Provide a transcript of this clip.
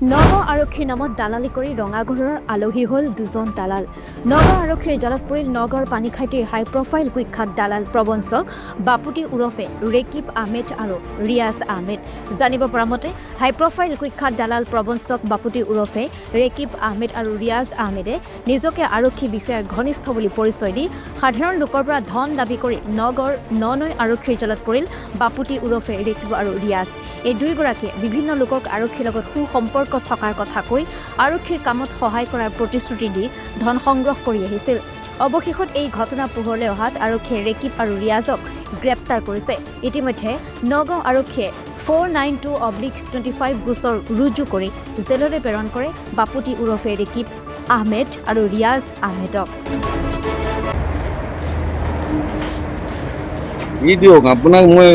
নগাঁও আৰক্ষীৰ নামত দালালি কৰি ৰঙাগড়ৰ আলহী হ'ল দুজন দালাল। নগাঁও আৰক্ষীৰ জালত পৰিল নগৰ পানীখাইটিৰ হাই প্ৰফাইল কুখ্যাত দালাল প্ৰবঞ্চক বাপুতি ওৰফে ৰেকিব আহমেদ আৰু ৰিয়াজ আহমেদ। জানিব পৰা মতে হাই প্ৰফাইল কুখ্যাত দালাল প্ৰবঞ্চক বাপুতি ওৰফে ৰেকিব আহমেদ আৰু ৰিয়াজ আহমেদে নিজকে আৰক্ষী বিষয়াৰ ঘনিষ্ঠ বুলি পৰিচয় দি সাধাৰণ লোকৰ পৰা ধন দাবী কৰি নগৰ ননৈ আৰক্ষীৰ জালত পৰিল বাপুতি ওৰফে ৰেকিব আৰু ৰিয়াজ। এই দুয়োগৰাকীয়ে বিভিন্ন লোকক আৰক্ষীৰ লগত সুসম্পৰ্ক থকাৰ কথা কৈ আৰক্ষীৰ কামত সহায় কৰাৰ প্ৰতিশ্ৰুতি দি ধন সংগ্ৰহ কৰি আহিছিল। অৱশেষত এই ঘটনা পোহৰলৈ অহাত আৰক্ষীয়ে ৰেকিব আৰু ৰিয়াজক গ্ৰেপ্তাৰ কৰিছে। ইতিমধ্যে নগাঁও আৰক্ষীয়ে 492/25 গোচৰ ৰুজু কৰি জেললৈ প্ৰেৰণ কৰে বাপুতি ওৰফে ৰেকিব আহমেদ আৰু ৰিয়াজ আহমেদক। আপোনাক মই